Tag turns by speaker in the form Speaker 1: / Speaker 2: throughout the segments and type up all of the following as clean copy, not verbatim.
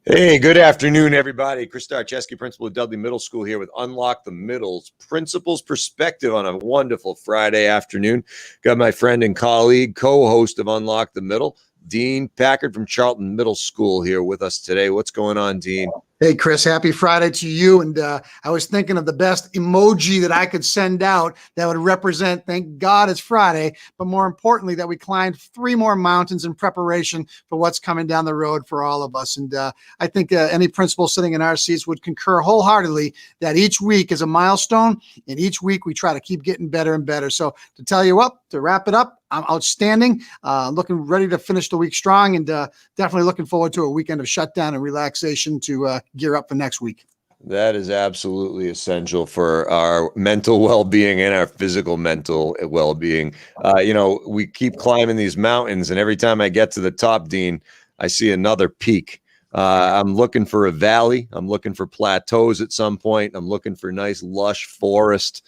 Speaker 1: Hey, good afternoon, everybody. Chris Starcheski, principal of Dudley Middle School, here with Unlock the Middle's Principal's Perspective on a wonderful Friday afternoon. Got my friend and colleague, co-host of Unlock the Middle, Dean Packard from Charlton Middle School, here with us today. What's going on, Dean?
Speaker 2: Hey, Chris, happy Friday to you. And I was thinking of the best emoji that I could send out that would represent, thank God it's Friday, but more importantly, that we climbed 3 more mountains in preparation for what's coming down the road for all of us. And I think any principal sitting in our seats would concur wholeheartedly that each week is a milestone, and each week we try to keep getting better and better. So to tell you what, to wrap it up, I'm outstanding, looking ready to finish the week strong, and definitely looking forward to a weekend of shutdown and relaxation to gear up for next week.
Speaker 1: That is absolutely essential for our mental well-being and our physical mental well-being. We keep climbing these mountains, and every time I get to the top, Dean, I see another peak. I'm looking for a valley. I'm looking for plateaus at some point. I'm looking for nice, lush forest.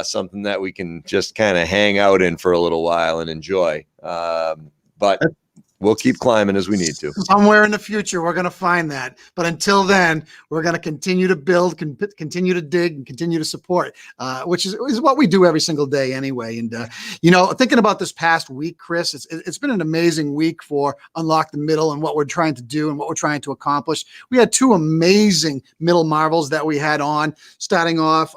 Speaker 1: Something that we can just kind of hang out in for a little while and enjoy. But we'll keep climbing as we need to.
Speaker 2: Somewhere in the future, we're going to find that. But until then, we're going to continue to build, continue to dig, and continue to support, which is what we do every single day anyway. And, thinking about this past week, Chris, it's been an amazing week for Unlock the Middle and what we're trying to do and what we're trying to accomplish. We had 2 amazing middle marvels that we had on, starting off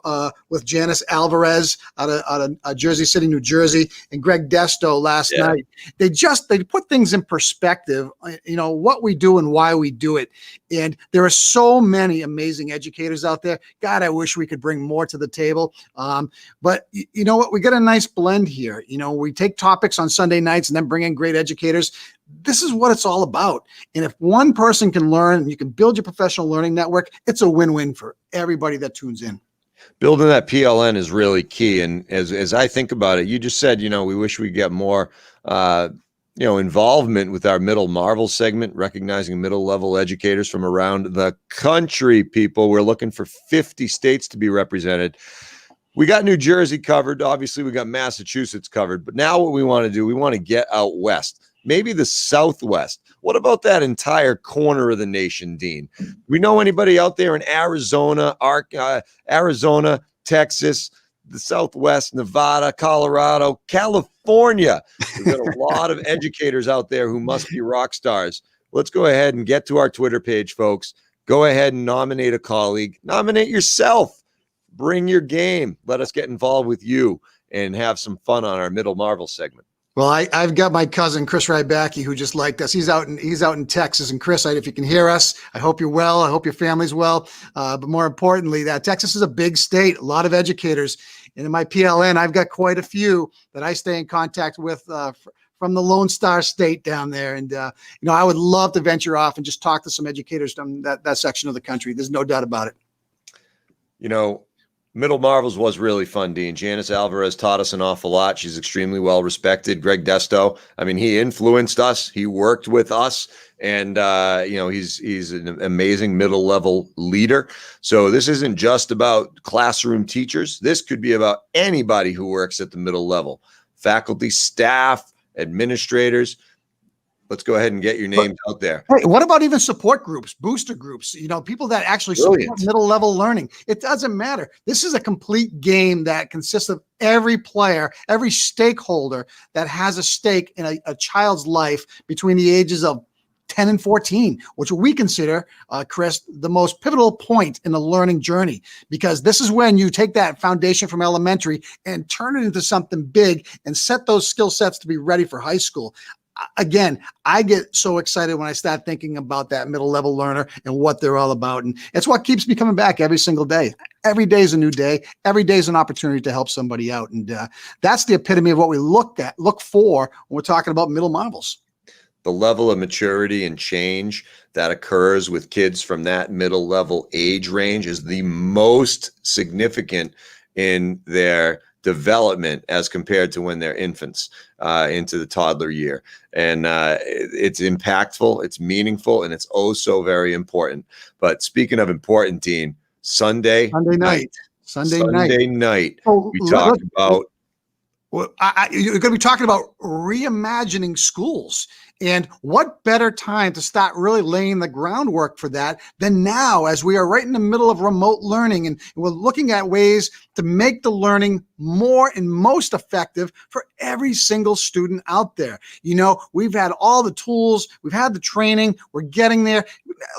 Speaker 2: with Janice Alvarez out of Jersey City, New Jersey, and Greg Desto last night. They put things in perspective, what we do and why we do it. And there are so many amazing educators out there. God, I wish we could bring more to the table. But you know what? We got a nice blend here. We take topics on Sunday nights and then bring in great educators. This is what it's all about. And if one person can learn and you can build your professional learning network, it's a win-win for everybody that tunes in.
Speaker 1: Building that PLN is really key. And as I think about it, you just said, we wish we get more involvement with our middle marvel segment, recognizing middle level educators from around the country. People, we're looking for 50 states to be represented. We got New Jersey covered. Obviously, we got Massachusetts covered. But now what we want to do, we want to get out west, maybe the Southwest. What about that entire corner of the nation, Dean? We know anybody out there in Arizona, Texas, the Southwest, Nevada, Colorado, California? We've got a lot of educators out there who must be rock stars. Let's go ahead and get to our Twitter page, folks. Go ahead and nominate a colleague. Nominate yourself. Bring your game. Let us get involved with you and have some fun on our Middle Marvel segment.
Speaker 2: Well, I've got my cousin, Chris Rybacki, who just liked us. He's out in Texas. And Chris, if you can hear us, I hope you're well. I hope your family's well. But more importantly, that Texas is a big state, a lot of educators. And in my PLN, I've got quite a few that I stay in contact with from the Lone Star State down there. And, I would love to venture off and just talk to some educators from that section of the country. There's no doubt about it.
Speaker 1: Middle Marvels was really fun, Dean. Janice Alvarez taught us an awful lot. She's extremely well respected. Greg Desto, he influenced us. He worked with us. And, he's an amazing middle level leader. So this isn't just about classroom teachers. This could be about anybody who works at the middle level. Faculty, staff, administrators. Let's go ahead and get your names out there.
Speaker 2: Hey, what about even support groups, booster groups, people that actually support middle level learning? It doesn't matter. This is a complete game that consists of every player, every stakeholder that has a stake in a child's life between the ages of 10 and 14, which we consider, Chris, the most pivotal point in the learning journey, because this is when you take that foundation from elementary and turn it into something big and set those skill sets to be ready for high school. Again, I get so excited when I start thinking about that middle level learner and what they're all about. And it's what keeps me coming back every single day. Every day is a new day. Every day is an opportunity to help somebody out. And that's the epitome of what we look for when we're talking about middle marvels.
Speaker 1: The level of maturity and change that occurs with kids from that middle level age range is the most significant in their development as compared to when they're infants into the toddler year. And it's impactful, it's meaningful, and it's oh so very important. But speaking of important, Dean, Sunday night. We talk about
Speaker 2: Well, you're going to be talking about reimagining schools. And what better time to start really laying the groundwork for that than now, as we are right in the middle of remote learning, and we're looking at ways to make the learning more and most effective for every single student out there. You know, we've had all the tools, we've had the training, we're getting there.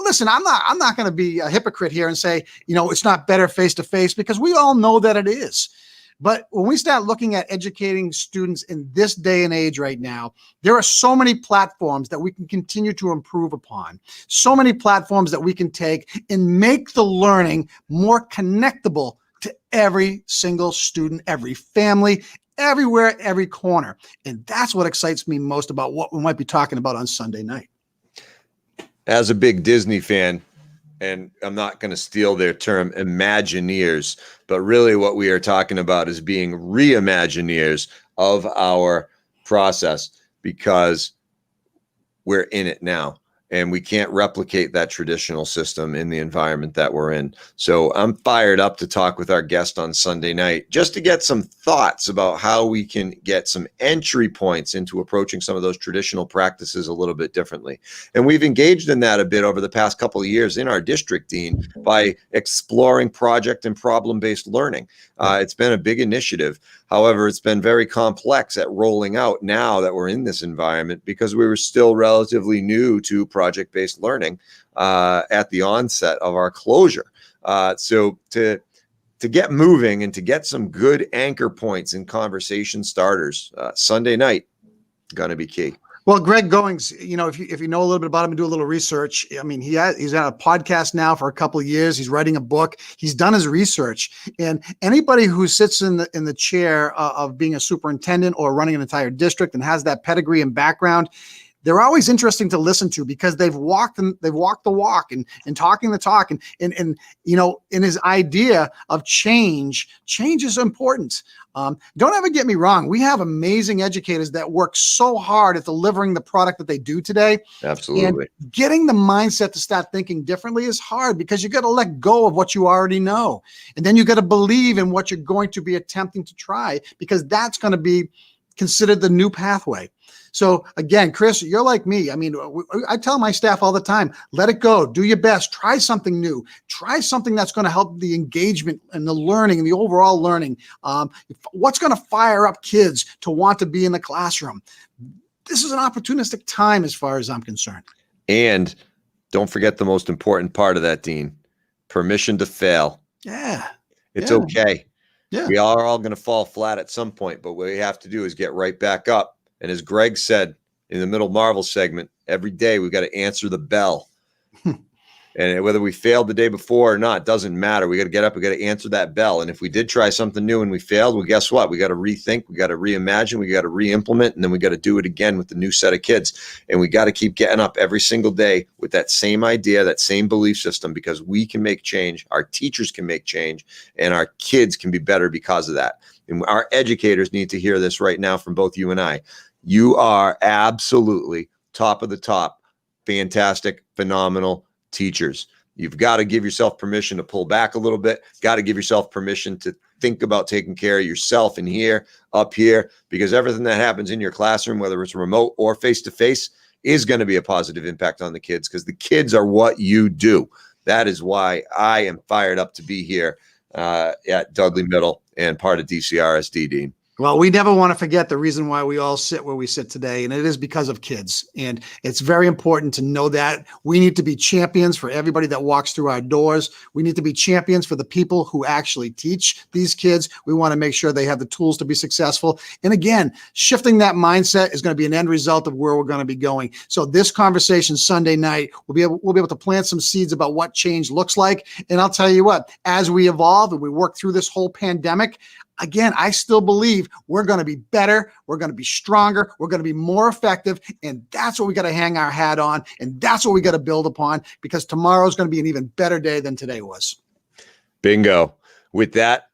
Speaker 2: Listen, I'm not going to be a hypocrite here and say, you know, it's not better face to face, because we all know that it is. But when we start looking at educating students in this day and age right now, there are so many platforms that we can continue to improve upon, so many platforms that we can take and make the learning more connectable to every single student, every family, everywhere, every corner. And that's what excites me most about what we might be talking about on Sunday night.
Speaker 1: As a big Disney fan, and I'm not going to steal their term, Imagineers, but really what we are talking about is being Reimagineers of our process, because we're in it now and we can't replicate that traditional system in the environment that we're in. So I'm fired up to talk with our guest on Sunday night, just to get some thoughts about how we can get some entry points into approaching some of those traditional practices a little bit differently. And we've engaged in that a bit over the past couple of years in our district, Dean, by exploring project and problem-based learning. It's been a big initiative. However, it's been very complex at rolling out now that we're in this environment, because we were still relatively new to project-based learning at the onset of our closure. So to get moving and to get some good anchor points and conversation starters, Sunday night going to be key.
Speaker 2: Well, Greg Goings, you know, if you know a little bit about him and do a little research, I mean, he's had a podcast now for a couple of years. He's writing a book. He's done his research. And anybody who sits in the chair of being a superintendent or running an entire district and has that pedigree and background, they're always interesting to listen to, because they've walked the walk and talking the talk, and you know, in his idea of change is important. Don't ever get me wrong. We have amazing educators that work so hard at delivering the product that they do today.
Speaker 1: Absolutely.
Speaker 2: And getting the mindset to start thinking differently is hard, because you got to let go of what you already know. And then you got to believe in what you're going to be attempting to try, because that's going to be considered the new pathway. So again, Chris, you're like me. I mean, I tell my staff all the time, let it go, do your best, try something new, try something that's going to help the engagement and the learning and the overall learning. What's going to fire up kids to want to be in the classroom? This is an opportunistic time as far as I'm concerned.
Speaker 1: And don't forget the most important part of that, Dean, permission to fail.
Speaker 2: Yeah.
Speaker 1: It's okay.
Speaker 2: Yeah.
Speaker 1: We are all going to fall flat at some point, but what we have to do is get right back up. And as Greg said in the middle Marvel segment, every day we've got to answer the bell. And whether we failed the day before or not, doesn't matter. We got to get up. We got to answer that bell. And if we did try something new and we failed, well, guess what? We got to rethink. We got to reimagine. We got to re-implement. And then we got to do it again with the new set of kids. And we got to keep getting up every single day with that same idea, that same belief system, because we can make change. Our teachers can make change, and our kids can be better because of that. And our educators need to hear this right now from both you and I. You are absolutely top of the top, fantastic, phenomenal teachers. You've got to give yourself permission to pull back a little bit. Got to give yourself permission to think about taking care of yourself in here, up here, because everything that happens in your classroom, whether it's remote or face-to-face, is going to be a positive impact on the kids, because the kids are what you do. That is why I am fired up to be here at Dudley Middle and part of DCRSD, Dean.
Speaker 2: Well, we never want to forget the reason why we all sit where we sit today, and it is because of kids. And it's very important to know that we need to be champions for everybody that walks through our doors. We need to be champions for the people who actually teach these kids. We want to make sure they have the tools to be successful. And again, shifting that mindset is going to be an end result of where we're going to be going. So this conversation Sunday night, we'll be able to plant some seeds about what change looks like. And I'll tell you what, as we evolve and we work through this whole pandemic, again, I still believe we're going to be better. We're going to be stronger. We're going to be more effective. And that's what we got to hang our hat on. And that's what we got to build upon, because tomorrow is going to be an even better day than today was.
Speaker 1: Bingo. With that,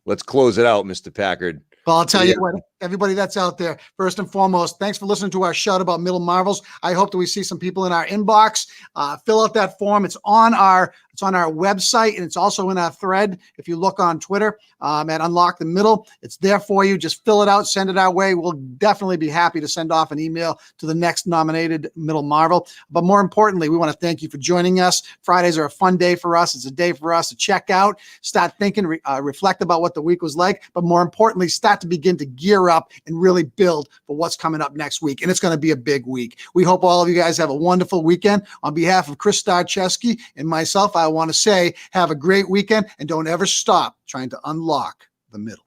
Speaker 1: let's close it out, Mr. Packard.
Speaker 2: Well, I'll tell you what, everybody that's out there, first and foremost, thanks for listening to our shout about Middle Marvels. I hope that we see some people in our inbox. Fill out that form. It's on our website, and it's also in our thread. If you look on Twitter at Unlock the Middle, it's there for you. Just fill it out, send it our way. We'll definitely be happy to send off an email to the next nominated Middle Marvel. But more importantly, we want to thank you for joining us. Fridays are a fun day for us. It's a day for us to check out, start thinking, reflect about what the week was like, but more importantly, start to begin to gear up and really build for what's coming up next week. And it's going to be a big week. We hope all of you guys have a wonderful weekend. On behalf of Chris Starcheski and myself, I want to say have a great weekend and don't ever stop trying to unlock the middle.